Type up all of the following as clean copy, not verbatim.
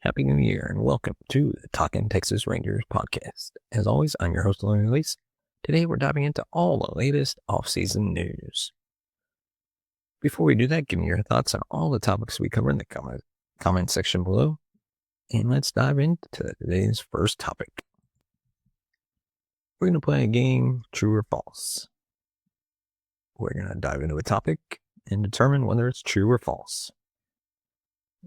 Happy New Year and welcome to the Talking Texas Rangers podcast. As always, I'm your host, Lauren Elise. Today we're diving into all the latest offseason news. Before we do that, give me your thoughts on all the topics we cover in the comment section below. And let's dive into today's first topic. We're going to play a game, true or false. We're going to dive into a topic and determine whether it's true or false.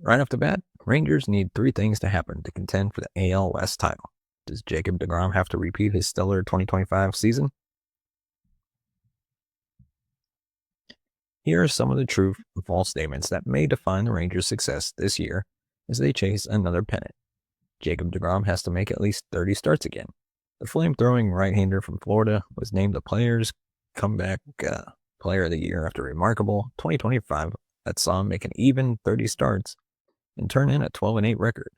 Right off the bat, Rangers need three things to happen to contend for the AL West title. Does Jacob deGrom have to repeat his stellar 2025 season? Here are some of the true and false statements that may define the Rangers' success this year as they chase another pennant. Jacob deGrom has to make at least 30 starts again. The flame-throwing right-hander from Florida was named the Players' Comeback Player of the Year after a remarkable 2025 that saw him make an even 30 starts and turn in a 12-8 record.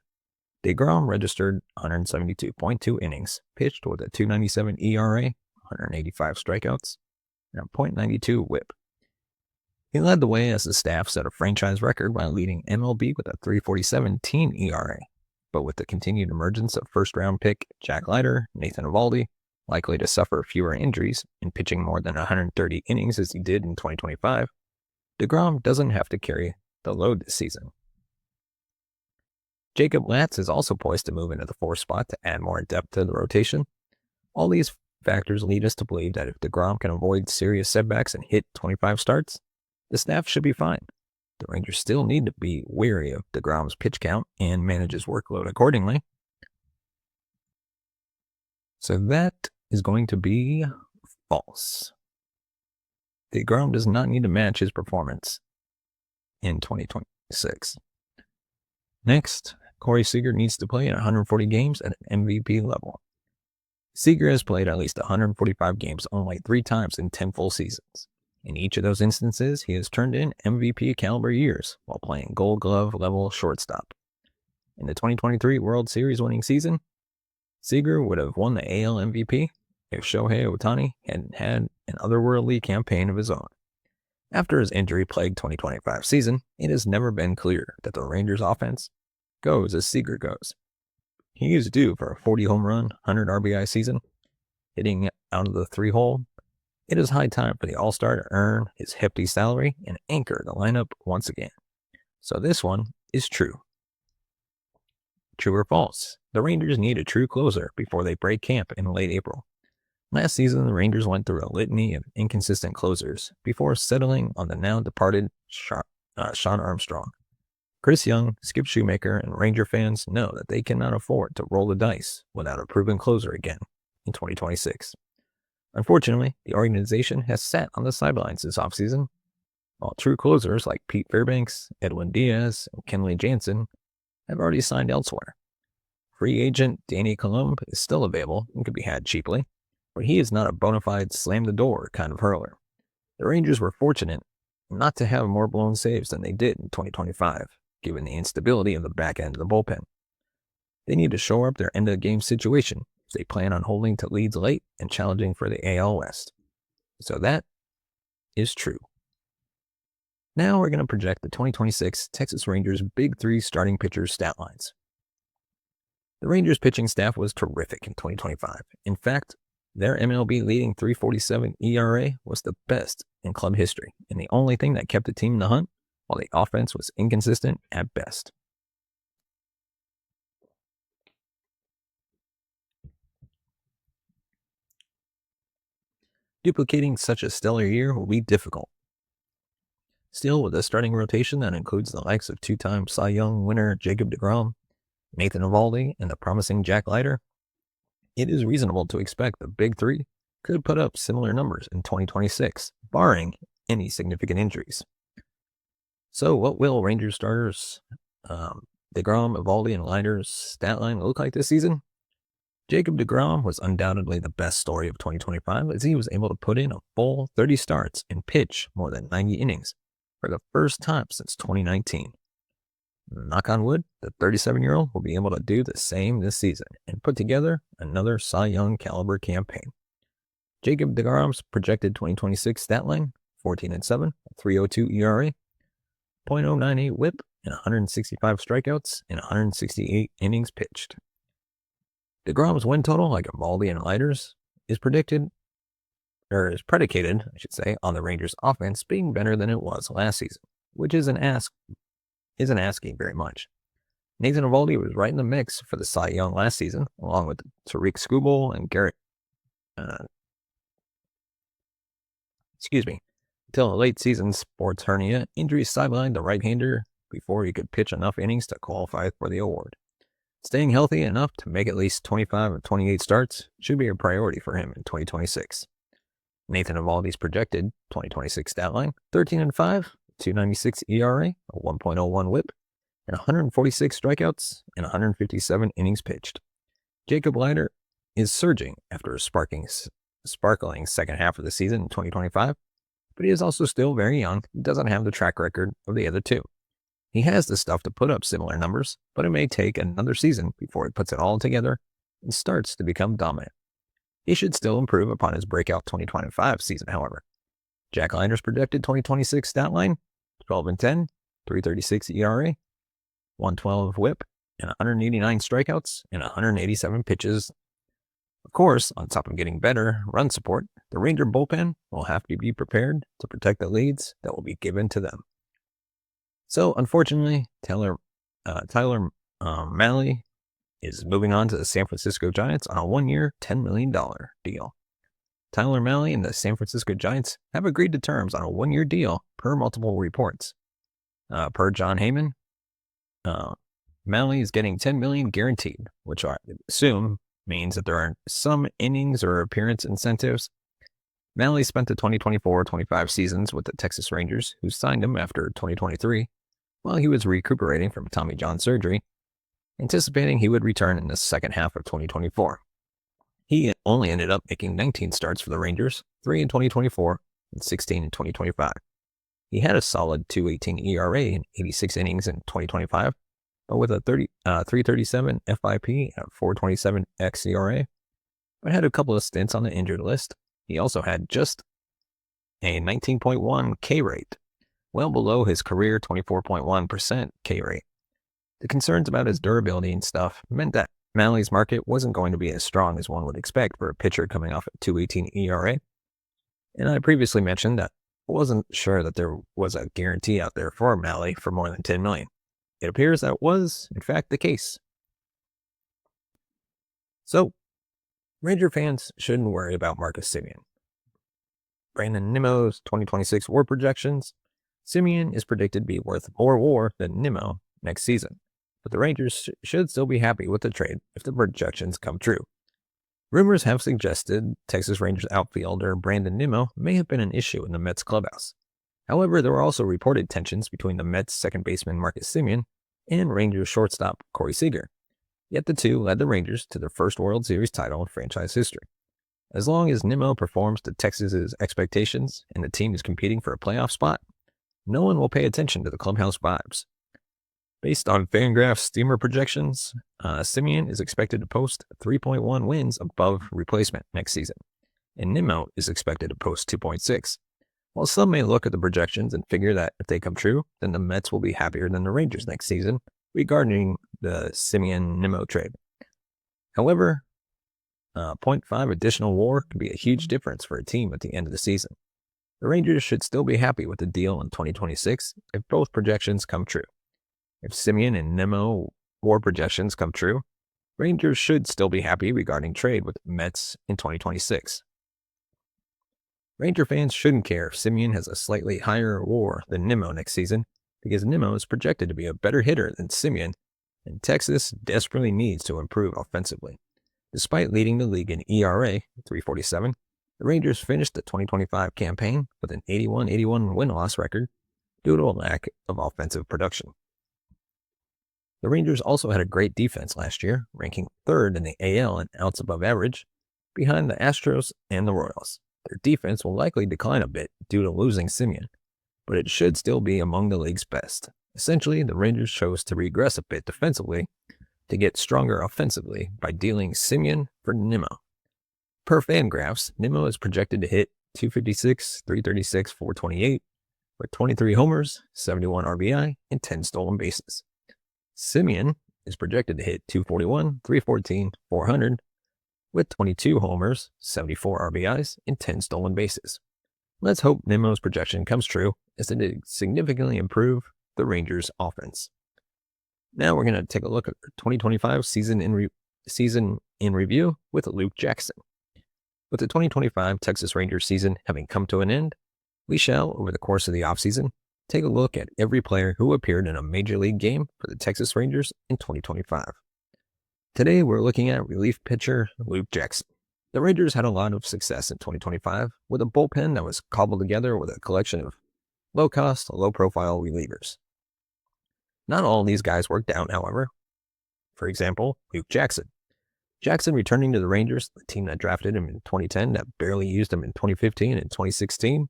deGrom registered 172.2 innings, pitched with a .297 ERA, 185 strikeouts, and a .92 whip. He led the way as the staff set a franchise record by leading MLB with a .347 teen ERA, but with the continued emergence of first-round pick Jack Leiter, Nathan Eovaldi, likely to suffer fewer injuries and pitching more than 130 innings as he did in 2025, deGrom doesn't have to carry the load this season. Jacob Latz is also poised to move into the fourth spot to add more depth to the rotation. All these factors lead us to believe that if deGrom can avoid serious setbacks and hit 25 starts, the staff should be fine. The Rangers still need to be wary of deGrom's pitch count and manage his workload accordingly. So that is going to be false. deGrom does not need to match his performance in 2026. Next, Corey Seager needs to play in 140 games at an MVP level. Seager has played at least 145 games only 3 times in 10 full seasons. In each of those instances, he has turned in MVP caliber years while playing Gold Glove level shortstop. In the 2023 World Series winning season, Seager would have won the AL MVP if Shohei Ohtani hadn't had an otherworldly campaign of his own. After his injury-plagued 2025 season, it has never been clear that the Rangers' offense goes as Seager goes. He is due for a 40 home run, 100 RBI season, hitting out of the 3-hole. It is high time for the All-Star to earn his hefty salary and anchor the lineup once again. So this one is true. True or false? The Rangers need a true closer before they break camp in late April. Last season, the Rangers went through a litany of inconsistent closers before settling on the now-departed Sean Armstrong. Chris Young, Skip Shoemaker, and Ranger fans know that they cannot afford to roll the dice without a proven closer again in 2026. Unfortunately, the organization has sat on the sidelines this offseason, while true closers like Pete Fairbanks, Edwin Diaz, and Kenley Jansen have already signed elsewhere. Free agent Danny Colomb is still available and could be had cheaply, but he is not a bona fide slam-the-door kind of hurler. The Rangers were fortunate not to have more blown saves than they did in 2025, given the instability of the back end of the bullpen. They need to shore up their end-of-game situation if they plan on holding to leads late and challenging for the AL West. So that is true. Now we're going to project the 2026 Texas Rangers Big Three starting pitchers' stat lines. The Rangers pitching staff was terrific in 2025. In fact, their MLB leading .347 ERA was the best in club history, and the only thing that kept the team in the hunt, while the offense was inconsistent at best. Duplicating such a stellar year will be difficult. Still, with a starting rotation that includes the likes of 2-time Cy Young winner Jacob deGrom, Nathan Eovaldi, and the promising Jack Leiter, it is reasonable to expect the Big Three could put up similar numbers in 2026, barring any significant injuries. So what will Rangers starters deGrom, Eovaldi, and Leiter's stat line look like this season? Jacob deGrom was undoubtedly the best story of 2025 as he was able to put in a full 30 starts and pitch more than 90 innings for the first time since 2019. Knock on wood, the 37-year-old will be able to do the same this season and put together another Cy Young caliber campaign. Jacob deGrom's projected 2026 stat line, 14-7, 3.02 ERA, .098 whip, and 165 strikeouts in 168 innings pitched. deGrom's win total, like Eovaldi and Leiter's, is predicated, I should say, on the Rangers' offense being better than it was last season, which isn't asking very much. Nathan Eovaldi was right in the mix for the Cy Young last season, along with Tariq Skubal and Garrett. Until a late season sports hernia injury sidelined the right-hander before he could pitch enough innings to qualify for the award. Staying healthy enough to make at least 25 of 28 starts should be a priority for him in 2026. Nathan Eovaldi's projected 2026 stat line: 13-5, 2.96 ERA, a 1.01 WHIP, and 146 strikeouts and 157 innings pitched. Jack Leiter is surging after a sparkling second half of the season in 2025, but he is also still very young and doesn't have the track record of the other two. He has the stuff to put up similar numbers, but it may take another season before he puts it all together and starts to become dominant. He should still improve upon his breakout 2025 season, however. Jack Leiter's projected 2026 stat line: 12-10, 3.36 ERA, 112 WHIP, and 189 strikeouts and 187 pitches. Of course, on top of getting better run support, the Ranger bullpen will have to be prepared to protect the leads that will be given to them. So, unfortunately, Tyler Mahle is moving on to the San Francisco Giants on a one-year, $10 million deal. Tyler Mahle and the San Francisco Giants have agreed to terms on a one-year deal per multiple reports. Per John Heyman, Mahle is getting $10 million guaranteed, which I assume means that there are some innings or appearance incentives. Mahle spent the 2024-25 seasons with the Texas Rangers, who signed him after 2023 while he was recuperating from Tommy John surgery, anticipating he would return in the second half of 2024. He only ended up making 19 starts for the Rangers, 3 in 2024 and 16 in 2025. He had a solid 2.18 ERA in 86 innings in 2025, but with a 3.37 FIP and a 4.27 xERA, but had a couple of stints on the injured list. He also had just a 19.1 K rate, well below his career 24.1% K rate. The concerns about his durability and stuff meant that Mahle's market wasn't going to be as strong as one would expect for a pitcher coming off a 2.18 ERA. And I previously mentioned that I wasn't sure that there was a guarantee out there for Mahle for more than $10 million. It appears that was, in fact, the case. So, Ranger fans shouldn't worry about Marcus Semien. Brandon Nimmo's 2026 WAR projections: Semien is predicted to be worth more WAR than Nimmo next season, but the Rangers should still be happy with the trade if the projections come true. Rumors have suggested Texas Rangers outfielder Brandon Nimmo may have been an issue in the Mets clubhouse. However, there were also reported tensions between the Mets second baseman Marcus Semien and Rangers shortstop Corey Seager. Yet the two led the Rangers to their first World Series title in franchise history. As long as Nimmo performs to Texas's expectations and the team is competing for a playoff spot, no one will pay attention to the clubhouse vibes. Based on Fangraph's steamer projections, Semien is expected to post 3.1 wins above replacement next season, and Nimmo is expected to post 2.6. While some may look at the projections and figure that if they come true, then the Mets will be happier than the Rangers next season regarding the Semien-Nimmo trade. However, 0.5 additional WAR could be a huge difference for a team at the end of the season. The Rangers should still be happy with the deal in 2026 if both projections come true. If Semien and Nimmo WAR projections come true, Rangers should still be happy regarding trade with Mets in 2026. Ranger fans shouldn't care if Semien has a slightly higher WAR than Nimmo next season, because Nimmo is projected to be a better hitter than Semien, and Texas desperately needs to improve offensively. Despite leading the league in ERA, 3.47, the Rangers finished the 2025 campaign with an 81-81 win-loss record due to a lack of offensive production. The Rangers also had a great defense last year, ranking third in the AL in outs above average, behind the Astros and the Royals. Their defense will likely decline a bit due to losing Semien, but it should still be among the league's best. Essentially, the Rangers chose to regress a bit defensively to get stronger offensively by dealing Semien for Nimmo. Per Fangraphs, Nimmo is projected to hit 256, 336, 428, with 23 homers, 71 RBI, and 10 stolen bases. Semien is projected to hit 241, 314, 400, with 22 homers, 74 RBIs, and 10 stolen bases. Let's hope Nimmo's projection comes true, as it did significantly improve the Rangers' offense. Now we're going to take a look at the 2025 season in review with Luke Jackson. With the 2025 Texas Rangers season having come to an end, we shall, over the course of the offseason, take a look at every player who appeared in a major league game for the Texas Rangers in 2025. Today, we're looking at relief pitcher Luke Jackson. The Rangers had a lot of success in 2025 with a bullpen that was cobbled together with a collection of low-cost, low-profile relievers. Not all of these guys worked out, however. For example, Luke Jackson. Jackson returning to the Rangers, the team that drafted him in 2010 that barely used him in 2015 and 2016,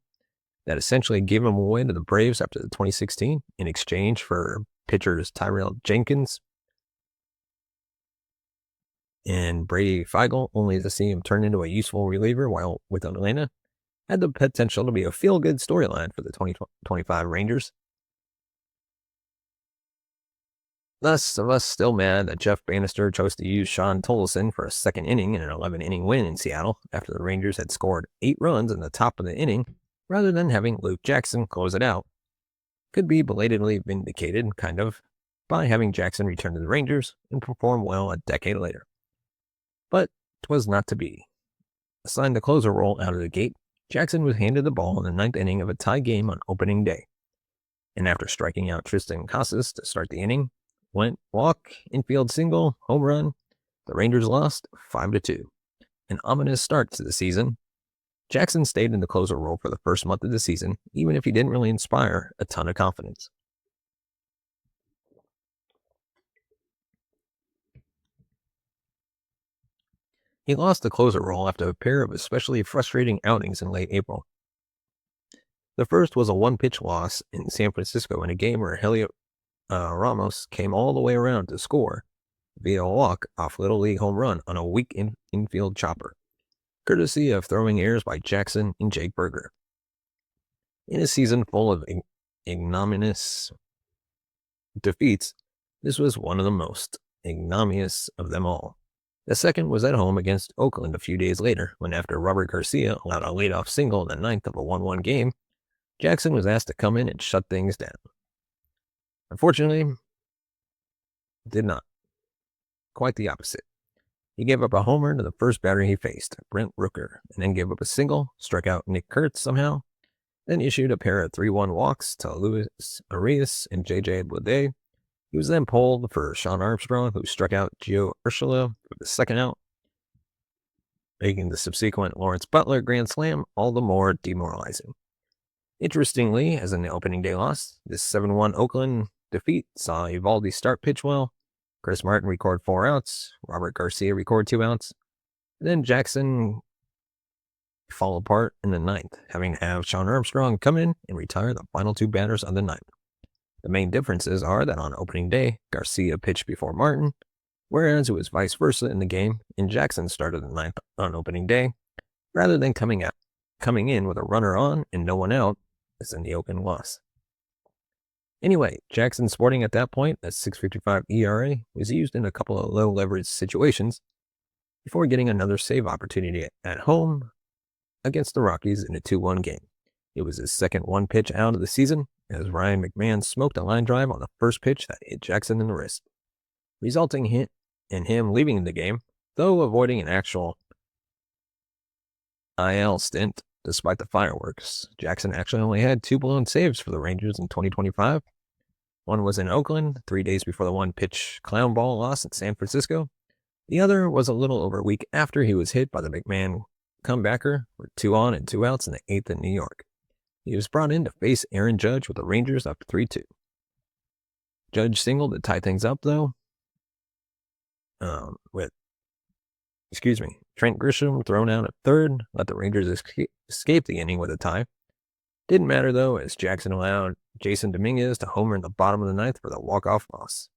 that essentially gave him away to the Braves after the 2016 in exchange for pitchers Tyrell Jenkins and Brady Feigl, only to see him turn into a useful reliever while with Atlanta, had the potential to be a feel-good storyline for the 2025 Rangers. Thus, of us still mad that Jeff Bannister chose to use Sean Tolleson for a second inning in an 11-inning win in Seattle after the Rangers had scored 8 runs in the top of the inning, rather than having Luke Jackson close it out, could be belatedly vindicated, kind of, by having Jackson return to the Rangers and perform well a decade later. But 'twas not to be. Assigned the closer role out of the gate, Jackson was handed the ball in the 9th inning of a tie game on opening day. And after striking out Tristan Casas to start the inning, went walk, infield single, home run. The Rangers lost 5-2. An ominous start to the season. Jackson stayed in the closer role for the first month of the season, even if he didn't really inspire a ton of confidence. He lost the closer role after a pair of especially frustrating outings in late April. The first was a one-pitch loss in San Francisco in a game where Heliot Ramos came all the way around to score via a walk off Little League home run on a weak infield chopper, courtesy of throwing errors by Jackson and Jake Berger. In a season full of ignominious defeats, this was one of the most ignominious of them all. The second was at home against Oakland a few days later, when after Robert Garcia allowed a leadoff single in the 9th of a 1-1 game, Jackson was asked to come in and shut things down. Unfortunately, did not. Quite the opposite. He gave up a homer to the first batter he faced, Brent Rooker, and then gave up a single, struck out Nick Kurtz somehow, then issued a pair of 3-1 walks to Luis Arias and J.J. Bleday. He was then pulled for Sean Armstrong, who struck out Gio Urshela for the second out, making the subsequent Lawrence Butler grand slam all the more demoralizing. Interestingly, as in the opening day loss, this 7-1 Oakland defeat saw Eovaldi start pitch well, Chris Martin record 4 outs, Robert Garcia record 2 outs, and then Jackson fall apart in the 9th, having to have Sean Armstrong come in and retire the final 2 batters of the 9th. The main differences are that on opening day, Garcia pitched before Martin, whereas it was vice versa in the game, and Jackson started the 9th on opening day, rather than coming in with a runner on and no one out, as in the Oakland loss. Anyway, Jackson sporting at that point a .655 ERA was used in a couple of low leverage situations before getting another save opportunity at home against the Rockies in a 2-1 game. It was his second one-pitch out of the season, as Ryan McMahon smoked a line drive on the first pitch that hit Jackson in the wrist, resulting in him leaving the game, though avoiding an actual IL stint. Despite the fireworks, Jackson actually only had 2 blown saves for the Rangers in 2025. One was in Oakland, 3 days before the one-pitch clown ball loss in San Francisco. The other was a little over a week after he was hit by the McMahon comebacker for 2 on and 2 outs in the 8th in New York. He was brought in to face Aaron Judge with the Rangers up 3-2. Judge singled to tie things up, though, with Trent Grisham thrown out at third, let the Rangers escape the inning with a tie. Didn't matter, though, as Jackson allowed Jason Dominguez to homer in the bottom of the 9th for the walk-off loss.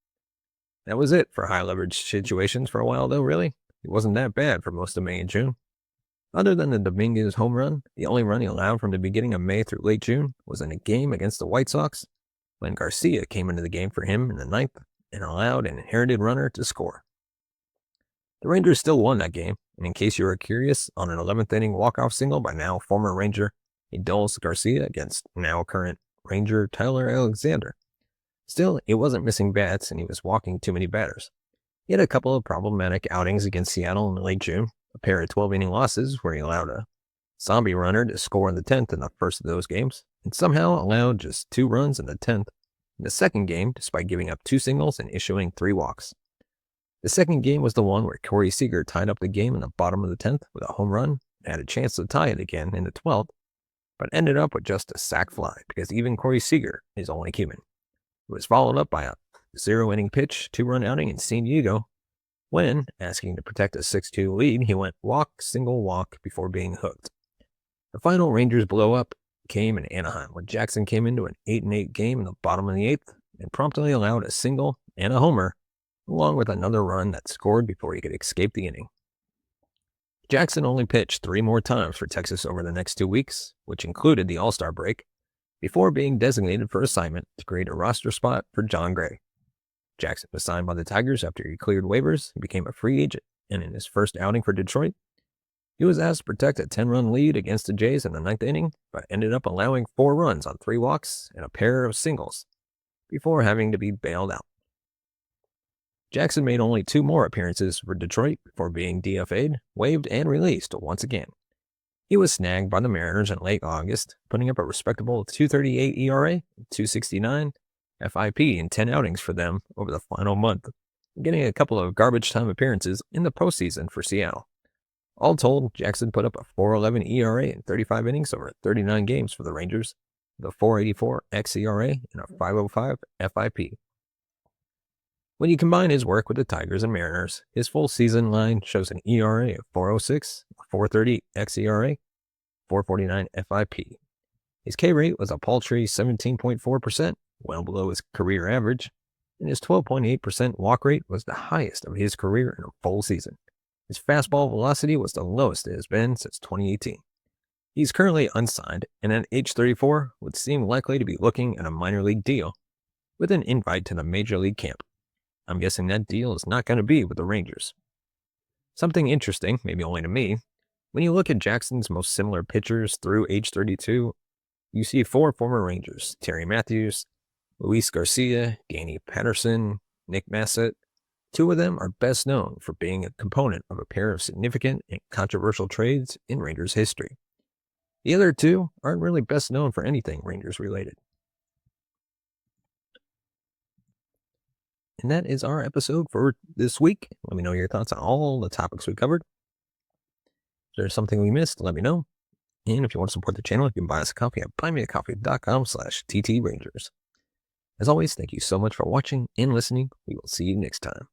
That was it for high-leverage situations for a while, though, really. It wasn't that bad for most of May and June. Other than the Dominguez home run, the only run he allowed from the beginning of May through late June was in a game against the White Sox, when Garcia came into the game for him in the ninth and allowed an inherited runner to score. The Rangers still won that game, and in case you were curious, on an 11th inning walk-off single by now former Ranger Adolis Garcia against now current Ranger Tyler Alexander. Still, he wasn't missing bats, and he was walking too many batters. He had a couple of problematic outings against Seattle in late June, a pair of 12-inning losses where he allowed a zombie runner to score in the 10th in the first of those games, and somehow allowed just 2 runs in the 10th in the second game despite giving up 2 singles and issuing 3 walks. The second game was the one where Corey Seager tied up the game in the bottom of the 10th with a home run and had a chance to tie it again in the 12th, but ended up with just a sac fly because even Corey Seager is only human. It was followed up by a 0-inning pitch, 2-run outing in San Diego when, asking to protect a 6-2 lead, he went walk, single walk before being hooked. The final Rangers blow-up came in Anaheim when Jackson came into an 8-8 game in the bottom of the 8th and promptly allowed a single and a homer, along with another run that scored before he could escape the inning. Jackson only pitched 3 more times for Texas over the next 2 weeks, which included the All-Star break, before being designated for assignment to create a roster spot for John Gray. Jackson was signed by the Tigers after he cleared waivers and became a free agent, and in his first outing for Detroit, he was asked to protect a 10-run lead against the Jays in the 9th inning, but ended up allowing 4 runs on 3 walks and a pair of singles, before having to be bailed out. Jackson made only 2 more appearances for Detroit before being DFA'd, waived, and released once again. He was snagged by the Mariners in late August, putting up a respectable 2.38 ERA and 2.69 FIP in 10 outings for them over the final month, getting a couple of garbage time appearances in the postseason for Seattle. All told, Jackson put up a 4.11 ERA in 35 innings over 39 games for the Rangers, with a 4.84 xERA and a 5.05 FIP. When you combine his work with the Tigers and Mariners, his full season line shows an ERA of 4.06, a 4.30 xERA, 4.49 FIP. His K rate was a paltry 17.4%, well below his career average, and his 12.8% walk rate was the highest of his career in a full season. His fastball velocity was the lowest it has been since 2018. He's currently unsigned, and at age 34 would seem likely to be looking at a minor league deal, with an invite to the major league camp. I'm guessing that deal is not going to be with the Rangers. Something interesting, maybe only to me, when you look at Jackson's most similar pitchers through age 32, you see 4 former Rangers: Terry Matthews, Luis Garcia, Danny Patterson, Nick Massett. 2 of them are best known for being a component of a pair of significant and controversial trades in Rangers history. The other 2 aren't really best known for anything Rangers related. And that is our episode for this week. Let me know your thoughts on all the topics we covered. If there's something we missed, let me know. And if you want to support the channel, you can buy us a coffee at buymeacoffee.com/TTRangers. As always, thank you so much for watching and listening. We will see you next time.